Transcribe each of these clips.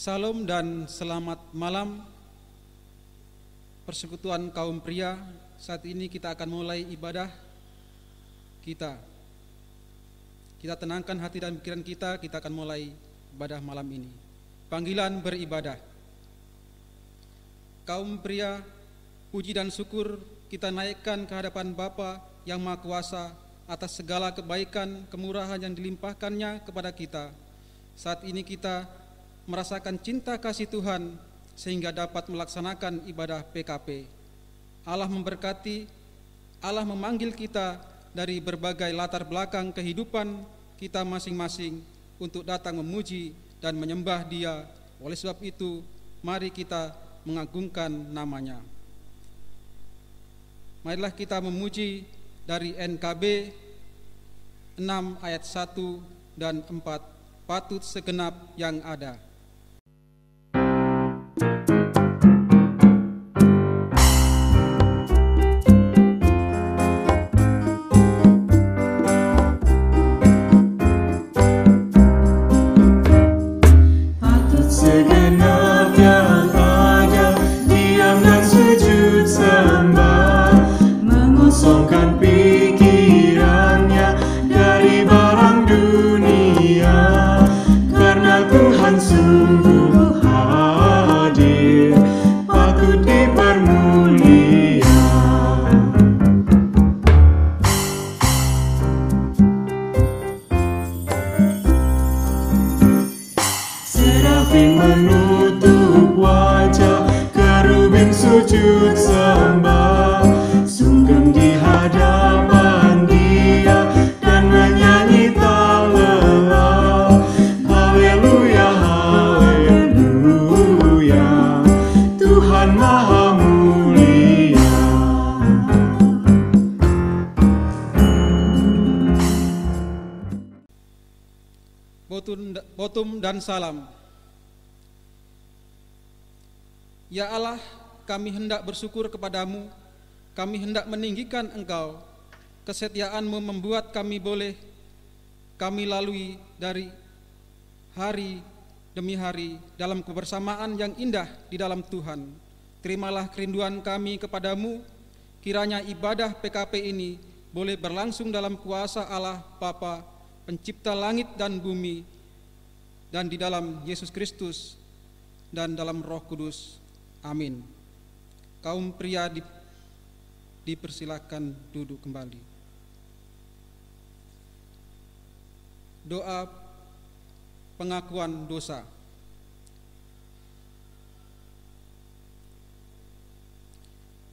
Salam dan selamat malam persekutuan kaum pria. Saat ini kita akan mulai ibadah kita. Kita tenangkan hati dan pikiran kita akan mulai ibadah malam ini. Panggilan beribadah. Kaum pria, puji dan syukur kita naikkan ke hadapan Bapa yang Maha Kuasa atas segala kebaikan, kemurahan yang dilimpahkannya kepada kita. Saat ini kita merasakan cinta kasih Tuhan sehingga dapat melaksanakan ibadah PKP. Allah memberkati, Allah memanggil kita dari berbagai latar belakang kehidupan kita masing-masing untuk datang memuji dan menyembah Dia. Oleh sebab itu, mari kita mengagungkan namanya. Marilah kita memuji dari NKB 6 ayat 1 dan 4, patut segenap yang ada. Botum dan salam. Ya Allah, kami hendak bersyukur kepadamu, kami hendak meninggikan Engkau. Kesetiaan-Mu membuat kami lalui dari hari demi hari dalam kebersamaan yang indah di dalam Tuhan. Terimalah kerinduan kami kepadamu, kiranya ibadah PKP ini boleh berlangsung dalam kuasa Allah Bapa, Pencipta langit dan bumi, dan di dalam Yesus Kristus dan dalam Roh Kudus. Amin. Kaum pria dipersilakan duduk kembali. Doa pengakuan dosa.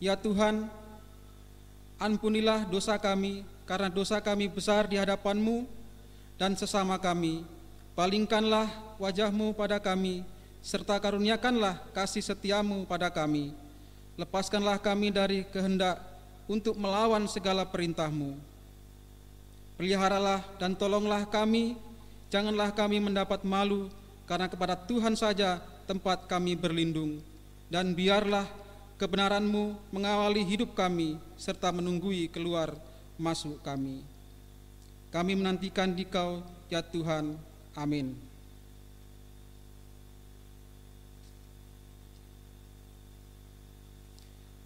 Ya Tuhan, ampunilah dosa kami, karena dosa kami besar di hadapan-Mu dan sesama kami. Palingkanlah wajah-Mu pada kami, serta karuniakanlah kasih setia-Mu pada kami. Lepaskanlah kami dari kehendak untuk melawan segala perintah-Mu. Peliharalah dan tolonglah kami, janganlah kami mendapat malu, karena kepada Tuhan saja tempat kami berlindung. Dan biarlah kebenaran-Mu mengawali hidup kami, serta menunggui keluar masuk kami. Kami menantikan Dikau, ya Tuhan. Amin.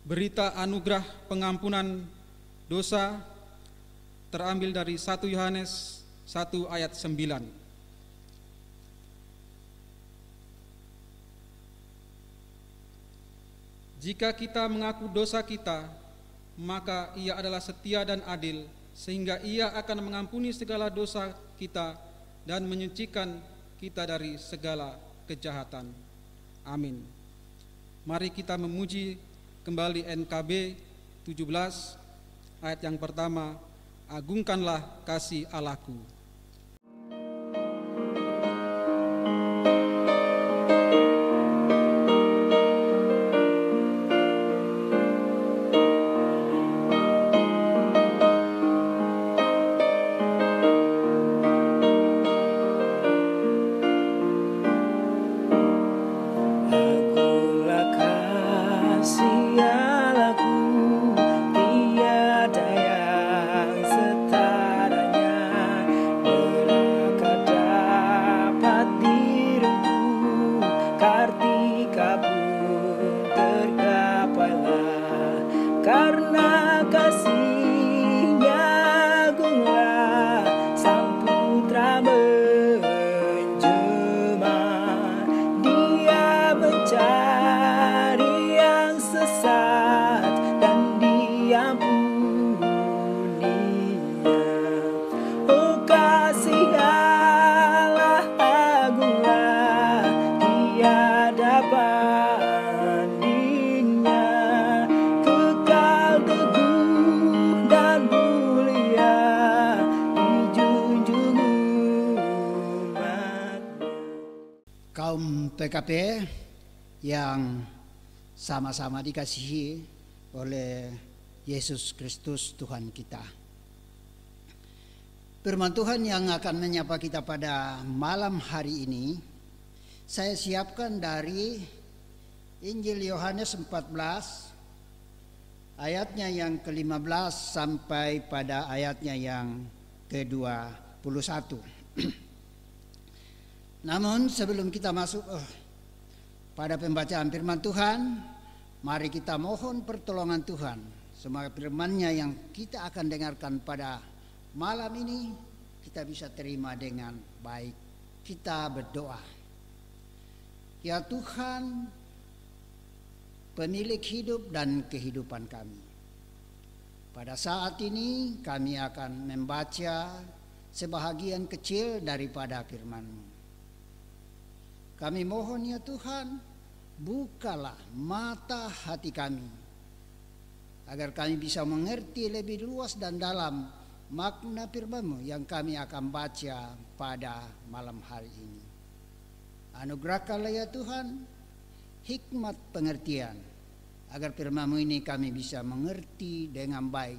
Berita anugerah pengampunan dosa terambil dari 1 Yohanes 1 ayat 9. Jika kita mengaku dosa kita, maka Ia adalah setia dan adil, sehingga Ia akan mengampuni segala dosa kita dan menyucikan kita dari segala kejahatan. Amin. Mari kita memuji kembali NKB 17 ayat yang pertama, agungkanlah kasih Allahku. Tiada yang setaranya kaum PKP yang sama-sama dikasihi oleh Yesus Kristus Tuhan kita. Firman Tuhan yang akan menyapa kita pada malam hari ini saya siapkan dari Injil Yohanes 14 ayatnya yang ke-15 sampai pada ayatnya yang ke-21. Namun sebelum kita masuk pada pembacaan firman Tuhan, mari kita mohon pertolongan Tuhan. Semoga firman-Nya yang kita akan dengarkan pada malam ini kita bisa terima dengan baik. Kita berdoa. Ya Tuhan, pemilik hidup dan kehidupan kami, pada saat ini kami akan membaca sebahagian kecil daripada firman-Mu. Kami mohon ya Tuhan, bukalah mata hati kami, agar kami bisa mengerti lebih luas dan dalam makna firman-Mu yang kami akan baca pada malam hari ini. Anugerahkanlah ya Tuhan hikmat pengertian, agar firman-Mu ini kami bisa mengerti dengan baik,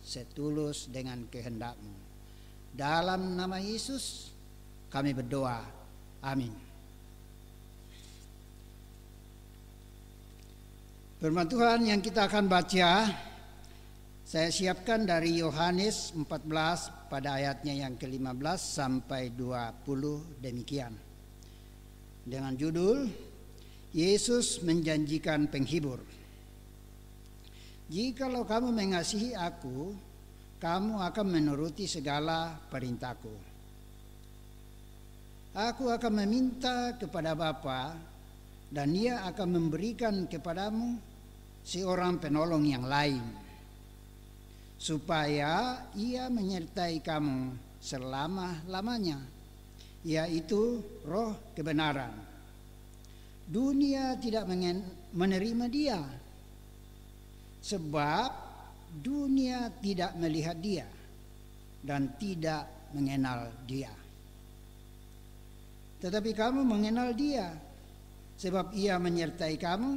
setulus dengan kehendak-Mu. Dalam nama Yesus kami berdoa, amin. Firman Tuhan yang kita akan baca saya siapkan dari Yohanes 14 pada ayatnya yang ke-15 sampai 20 demikian. Dengan judul Yesus menjanjikan penghibur. Jikalau kamu mengasihi aku, kamu akan menuruti segala perintahku. Aku akan meminta kepada Bapa, dan Ia akan memberikan kepadamu seorang penolong yang lain, supaya Ia menyertai kamu selama-lamanya, yaitu Roh kebenaran. Dunia tidak menerima Dia, sebab dunia tidak melihat Dia dan tidak mengenal Dia. Tetapi kamu mengenal Dia, sebab Ia menyertai kamu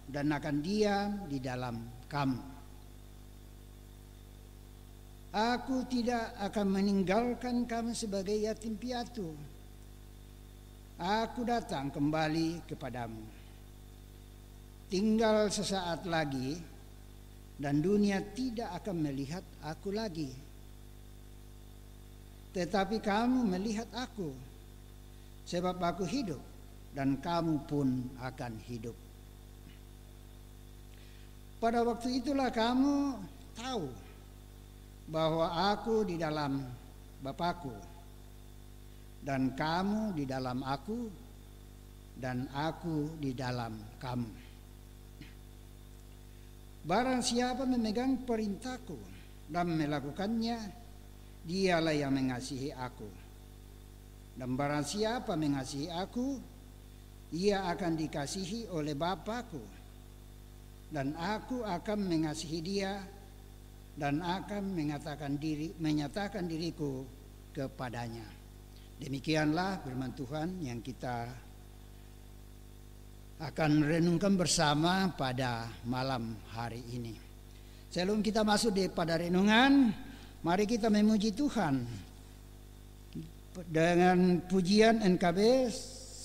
dan akan diam di dalam kamu. Aku tidak akan meninggalkan kamu sebagai yatim piatu. Aku datang kembali kepadamu. Tinggal sesaat lagi, dan dunia tidak akan melihat aku lagi. Tetapi kamu melihat aku, sebab aku hidup, dan kamu pun akan hidup. Pada waktu itulah kamu tahu bahwa aku di dalam Bapa-Ku, dan kamu di dalam aku, dan aku di dalam kamu. Barang siapa memegang perintahku dan melakukannya, dialah yang mengasihi aku. Dan barang siapa mengasihi aku, ia akan dikasihi oleh Bapa-Ku, dan aku akan mengasihi dia, dan akan menyatakan diriku kepadanya. Demikianlah firman Tuhan yang kita akan renungkan bersama pada malam hari ini. Sebelum kita masuk pada renungan, mari kita memuji Tuhan dengan pujian NKB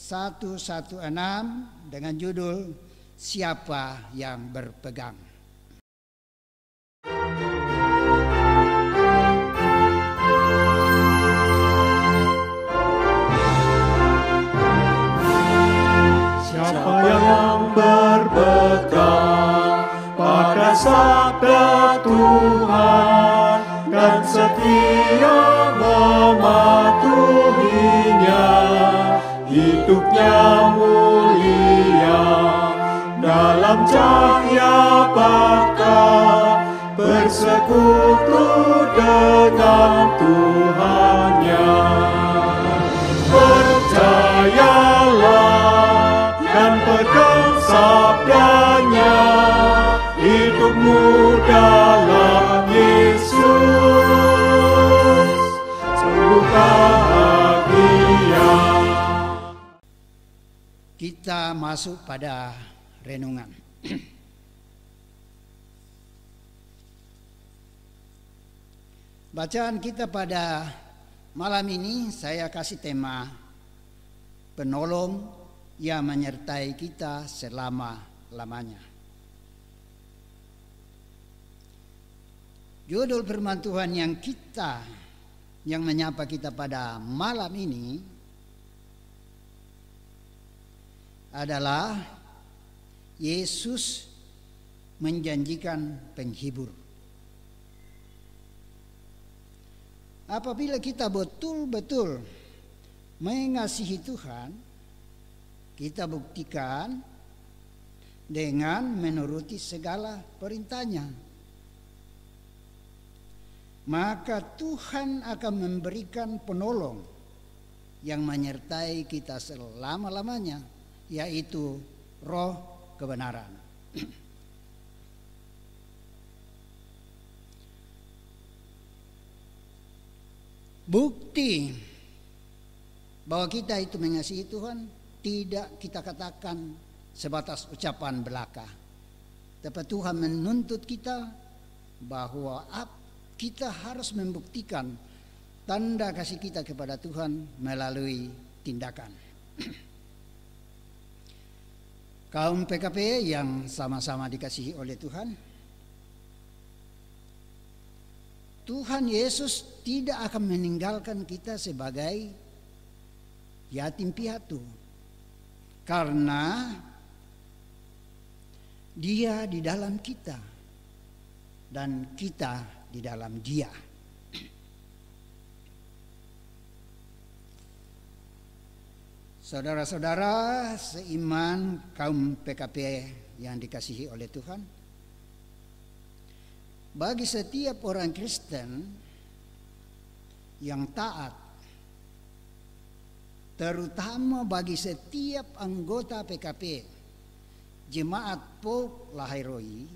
116 dengan judul Siapa yang Berpegang. Siapa yang berpegang pada sabda Tuhan dan setia mematuhinya, hidupnya mulia dalam cahaya bakal bersekutu dengan Tuhannya. Percayalah dan pegang sabdanya, hidupmu dalam Yesus sungguh bahagia. kita masuk pada renungan. Bacaan kita pada malam ini saya kasih tema penolong yang menyertai kita selama-lamanya. Judul firman Tuhan yang menyapa kita pada malam ini adalah Yesus menjanjikan penghibur. Apabila kita betul-betul mengasihi Tuhan, kita buktikan dengan menuruti segala perintahnya. Maka Tuhan akan memberikan penolong yang menyertai kita selama-lamanya, yaitu Roh kebenaran. Bukti bahwa kita itu mengasihi Tuhan tidak kita katakan sebatas ucapan belaka, tapi Tuhan menuntut kita bahwa kita harus membuktikan tanda kasih kita kepada Tuhan melalui tindakan. Kaum PKP yang sama-sama dikasihi oleh Tuhan Yesus tidak akan meninggalkan kita sebagai yatim piatu, karena Dia di dalam kita dan kita di dalam Dia. Saudara-saudara seiman kaum PKP yang dikasihi oleh Tuhan, bagi setiap orang Kristen yang taat, terutama bagi setiap anggota PKP Jemaat Pauk Lahairoi,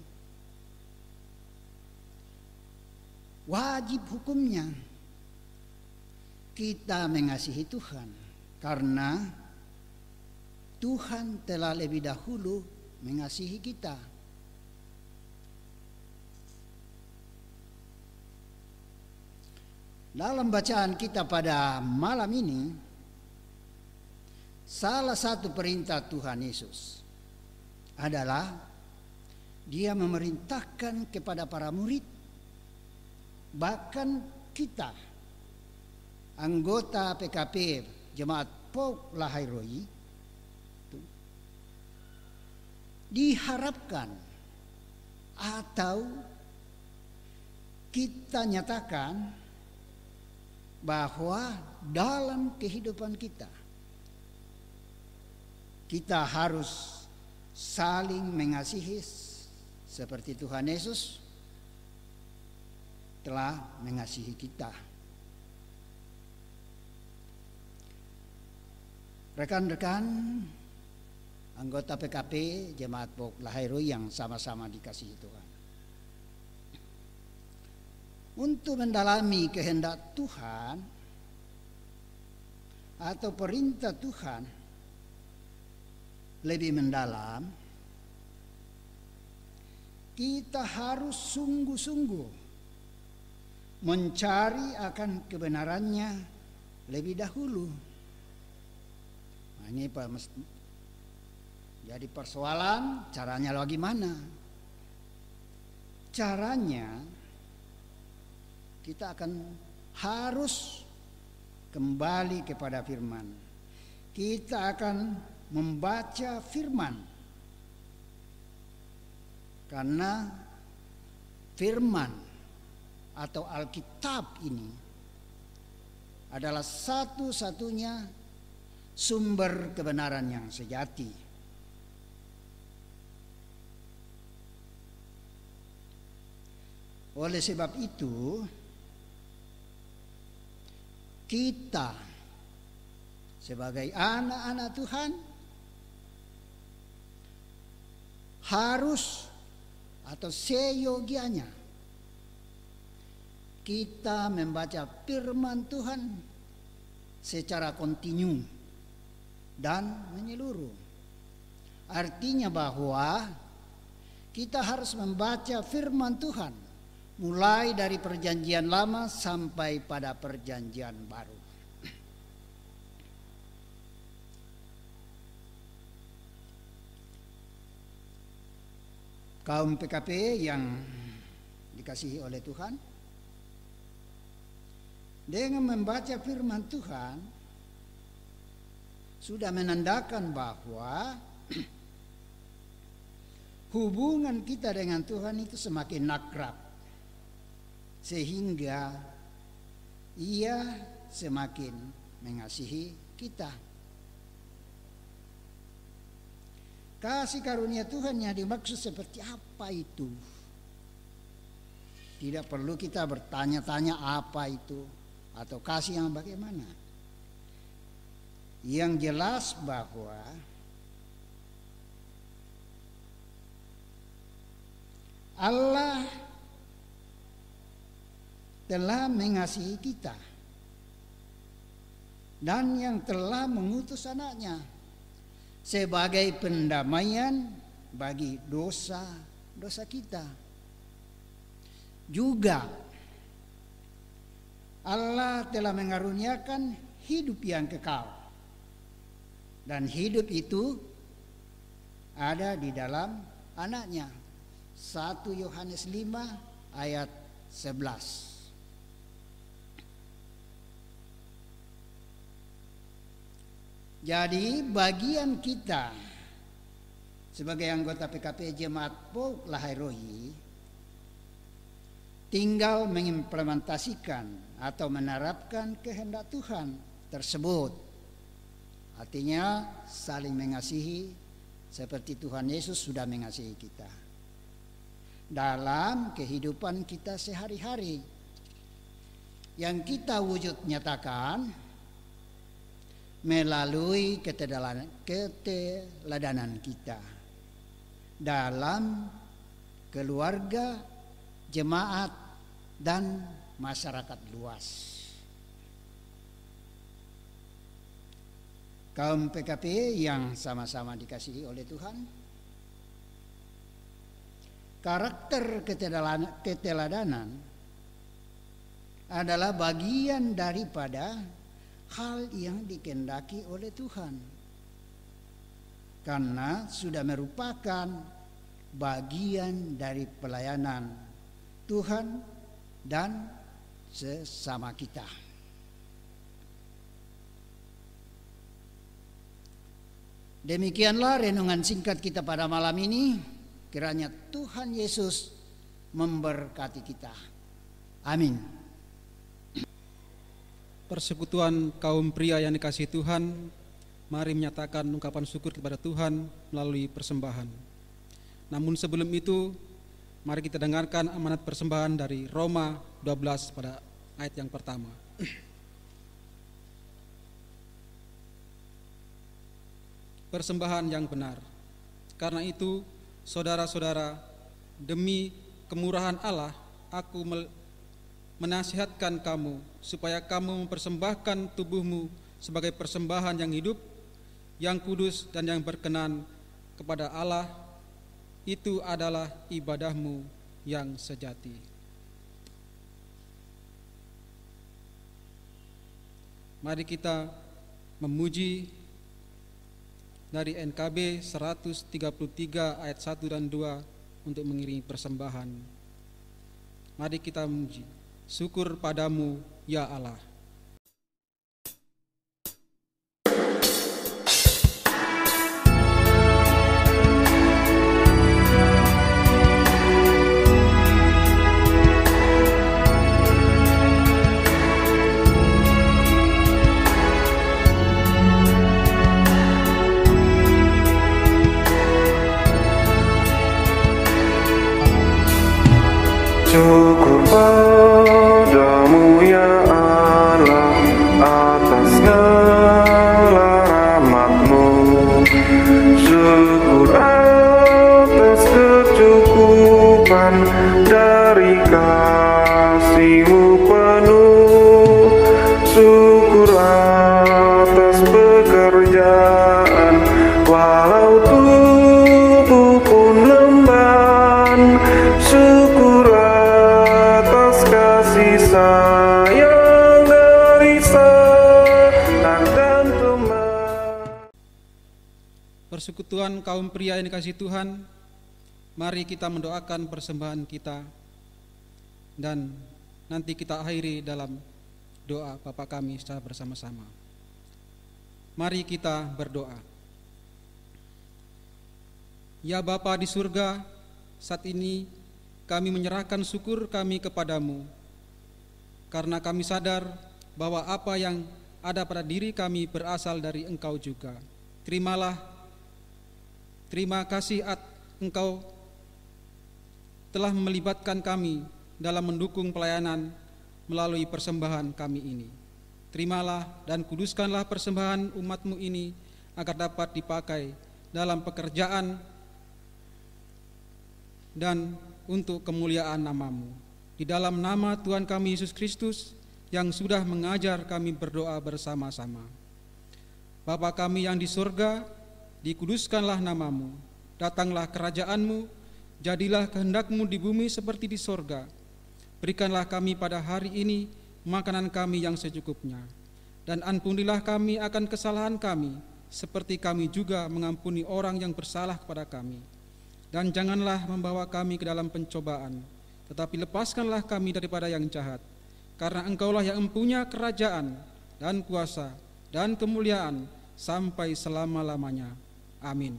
wajib hukumnya kita mengasihi Tuhan, karena Tuhan telah lebih dahulu mengasihi kita. Dalam bacaan kita pada malam ini, salah satu perintah Tuhan Yesus adalah Dia memerintahkan kepada para murid, bahkan kita anggota PKP Jemaat Pauk Lahairoi, diharapkan atau kita nyatakan bahwa dalam kehidupan kita harus saling mengasihi seperti Tuhan Yesus telah mengasihi kita. Rekan-rekan anggota PKP Jemaat Pauk Lahairoi yang sama-sama dikasihi Tuhan, untuk mendalami kehendak Tuhan atau perintah Tuhan lebih mendalam, kita harus sungguh-sungguh mencari akan kebenarannya lebih dahulu. Nah, ini jadi persoalan caranya bagaimana? Caranya kita akan harus kembali kepada firman. Kita akan membaca firman, karena firman atau Alkitab ini adalah satu-satunya sumber kebenaran yang sejati. Oleh sebab itu, kita sebagai anak-anak Tuhan harus atau seyogianya kita membaca firman Tuhan secara kontinu dan menyeluruh. Artinya bahwa kita harus membaca firman Tuhan mulai dari perjanjian lama sampai pada perjanjian baru. Kaum PKP yang dikasihi oleh Tuhan, dengan membaca firman Tuhan sudah menandakan bahwa hubungan kita dengan Tuhan itu semakin akrab, sehingga Ia semakin mengasihi kita. Kasih karunia Tuhan yang dimaksud seperti apa itu? Tidak perlu kita bertanya-tanya apa itu atau kasih yang bagaimana. Yang jelas bahwa Allah telah mengasihi kita dan yang telah mengutus anaknya sebagai pendamaian bagi dosa-dosa kita. Juga Allah telah mengaruniakan hidup yang kekal, dan hidup itu ada di dalam anaknya. 1 Yohanes 5 ayat 11. Jadi bagian kita sebagai anggota PKP Jemaat Paul Lahai Rohi tinggal mengimplementasikan atau menerapkan kehendak Tuhan tersebut. Artinya saling mengasihi seperti Tuhan Yesus sudah mengasihi kita dalam kehidupan kita sehari-hari, yang kita wujud nyatakan melalui keteladanan kita dalam keluarga, jemaat, dan masyarakat luas. Kaum PKP yang sama-sama dikasihi oleh Tuhan, karakter keteladanan adalah bagian daripada hal yang dikehendaki oleh Tuhan, karena sudah merupakan bagian dari pelayanan Tuhan dan sesama kita. Demikianlah renungan singkat kita pada malam ini. Kiranya Tuhan Yesus memberkati kita. Amin. Persekutuan kaum pria yang dikasihi Tuhan, mari menyatakan ungkapan syukur kepada Tuhan melalui persembahan. Namun sebelum itu, mari kita dengarkan amanat persembahan dari Roma 12 pada ayat yang pertama. Persembahan yang benar. Karena itu, saudara-saudara, demi kemurahan Allah, aku menasihatkan kamu supaya kamu mempersembahkan tubuhmu sebagai persembahan yang hidup, yang kudus dan yang berkenan kepada Allah. Itu adalah ibadahmu yang sejati. Mari kita memuji dari NKB 133 ayat 1 dan 2 untuk mengiringi persembahan. Mari kita memuji. Syukur padamu, ya Allah. Syukur padamu ya Allah. persekutuan kaum pria yang dikasihi Tuhan, mari kita mendoakan persembahan kita dan nanti kita akhiri dalam doa Bapa kami secara bersama-sama. Mari kita berdoa. Ya Bapa di surga, saat ini kami menyerahkan syukur kami kepadamu, karena kami sadar bahwa apa yang ada pada diri kami berasal dari Engkau juga. Terima kasih Engkau telah melibatkan kami dalam mendukung pelayanan melalui persembahan kami ini. Terimalah dan kuduskanlah persembahan umat-Mu ini agar dapat dipakai dalam pekerjaan dan untuk kemuliaan nama-Mu. Di dalam nama Tuhan kami Yesus Kristus yang sudah mengajar kami berdoa bersama-sama. Bapa kami yang di surga, dikuduskanlah nama-Mu, datanglah kerajaan-Mu, jadilah kehendak-Mu di bumi seperti di surga. Berikanlah kami pada hari ini makanan kami yang secukupnya, dan ampunilah kami akan kesalahan kami, seperti kami juga mengampuni orang yang bersalah kepada kami. Dan janganlah membawa kami ke dalam pencobaan, tetapi lepaskanlah kami daripada yang jahat, karena Engkaulah yang mempunyai kerajaan dan kuasa dan kemuliaan sampai selama-lamanya. Amin.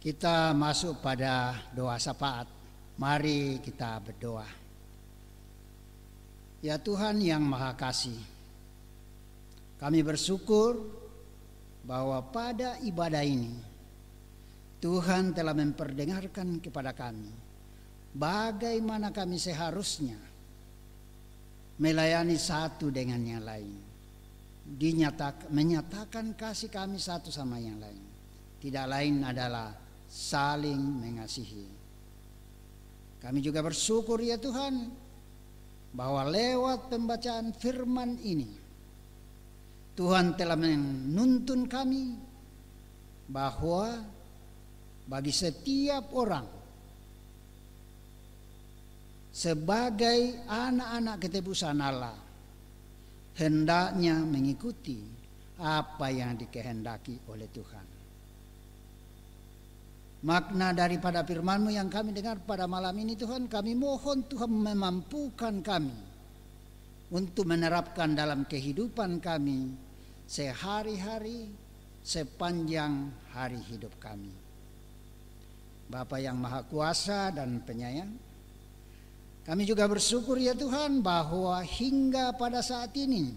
Kita masuk pada doa syafaat. Mari kita berdoa. Ya Tuhan yang Maha Kasih, kami bersyukur bahwa pada ibadah ini Tuhan telah memperdengarkan kepada kami bagaimana kami seharusnya melayani satu dengan yang lain, menyatakan kasih kami satu sama yang lain. Tidak lain adalah saling mengasihi. Kami juga bersyukur ya Tuhan bahwa lewat pembacaan firman ini Tuhan telah menuntun kami bahwa bagi setiap orang sebagai anak-anak ketebusan Allah hendaknya mengikuti apa yang dikehendaki oleh Tuhan. Makna daripada firman-Mu yang kami dengar pada malam ini Tuhan, kami mohon Tuhan memampukan kami untuk menerapkan dalam kehidupan kami sehari-hari sepanjang hari hidup kami. Bapa yang Maha Kuasa dan Penyayang, kami juga bersyukur ya Tuhan bahwa hingga pada saat ini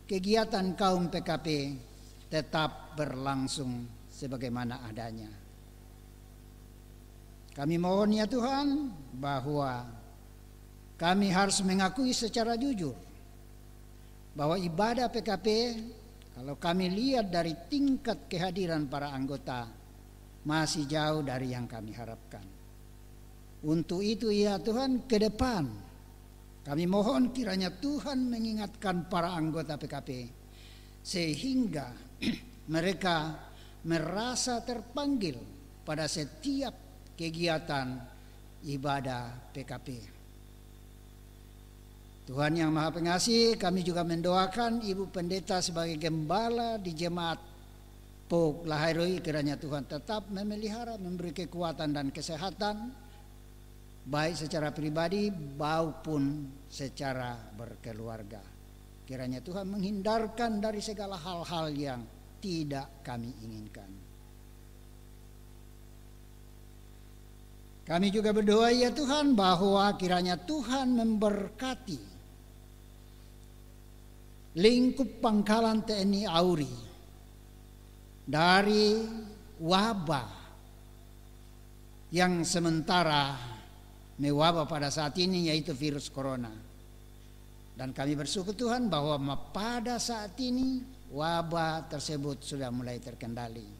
kegiatan kaum PKP tetap berlangsung sebagaimana adanya. Kami mohon ya Tuhan bahwa kami harus mengakui secara jujur bahwa ibadah PKP, kalau kami lihat dari tingkat kehadiran para anggota, masih jauh dari yang kami harapkan. Untuk itu ya Tuhan, ke depan kami mohon kiranya Tuhan mengingatkan para anggota PKP sehingga mereka merasa terpanggil pada setiap kegiatan ibadah PKP. Tuhan yang Maha Pengasih, kami juga mendoakan Ibu Pendeta sebagai gembala di jemaat Pok Lahairoi, kiranya Tuhan tetap memelihara, memberi kekuatan dan kesehatan baik secara pribadi maupun secara berkeluarga. Kiranya Tuhan menghindarkan dari segala hal-hal yang tidak kami inginkan. Kami juga berdoa ya Tuhan bahwa kiranya Tuhan memberkati lingkup pangkalan TNI Auri dari wabah yang sementara mewabah pada saat ini, yaitu virus corona. Dan kami bersyukur Tuhan bahwa pada saat ini wabah tersebut sudah mulai terkendali.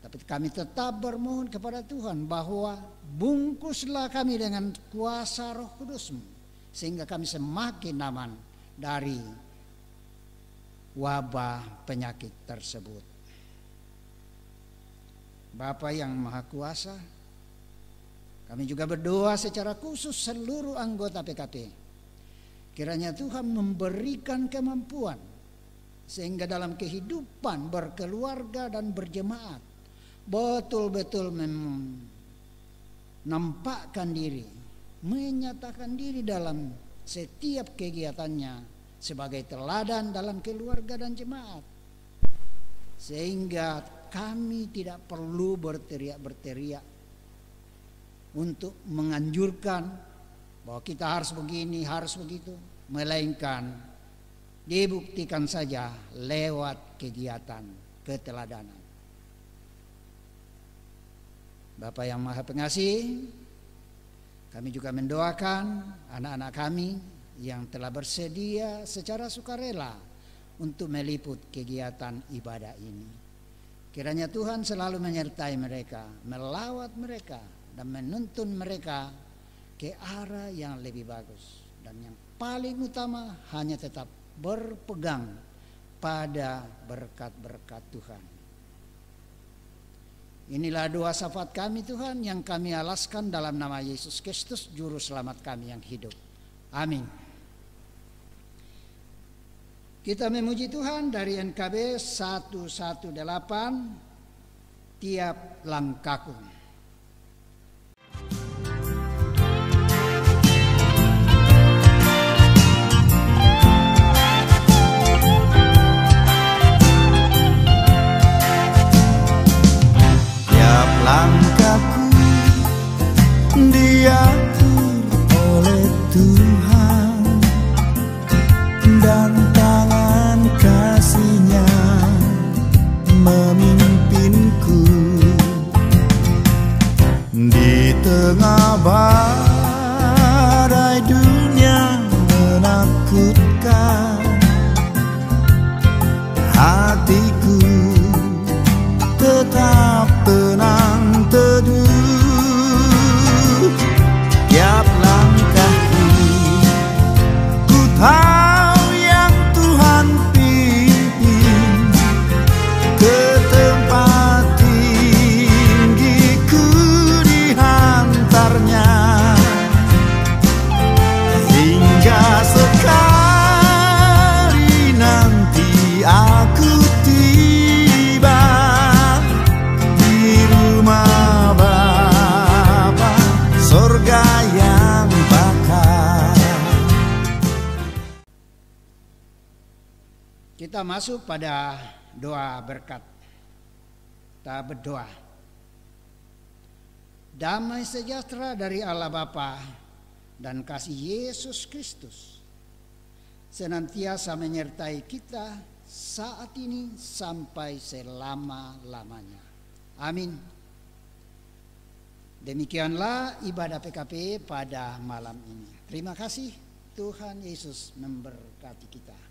Tapi kami tetap bermohon kepada Tuhan bahwa bungkuslah kami dengan kuasa Roh Kudus-Mu sehingga kami semakin aman dari wabah penyakit tersebut. Bapa yang Maha Kuasa, kami juga berdoa secara khusus seluruh anggota PKP. Kiranya Tuhan memberikan kemampuan sehingga dalam kehidupan berkeluarga dan berjemaat betul-betul menampakkan diri, menyatakan diri dalam setiap kegiatannya sebagai teladan dalam keluarga dan jemaat, sehingga kami tidak perlu berteriak-berteriak untuk menganjurkan bahwa kita harus begini, harus begitu, melainkan dibuktikan saja lewat kegiatan keteladanan. Bapa yang Maha Pengasih, kami juga mendoakan anak-anak kami yang telah bersedia secara sukarela untuk meliput kegiatan ibadah ini. Kiranya Tuhan selalu menyertai mereka, melawat mereka, dan menuntun mereka ke arah yang lebih bagus. Dan yang paling utama hanya tetap berpegang pada berkat-berkat Tuhan. Inilah doa syafaat kami Tuhan yang kami alaskan dalam nama Yesus Kristus Juru Selamat kami yang hidup. Amin. Kita memuji Tuhan dari NKB 118, tiap langkahku. Langkahku diatur oleh Tuhan, dan tangan kasih-Nya memimpinku di tengah badai dunia menakutkan. Hatiku tetap tenang teduh, tiap langkahku ku tahu yang Tuhan pimpin ke tempat tinggiku dihantarnya, hingga sekali nanti aku tiba rumah Bapa surga yang bakal. Kita masuk pada doa berkat. Kita berdoa. Damai sejahtera dari Allah Bapa dan kasih Yesus Kristus senantiasa menyertai kita saat ini sampai selama-lamanya. Amin. Demikianlah ibadah PKP pada malam ini. Terima kasih, Tuhan Yesus memberkati kita.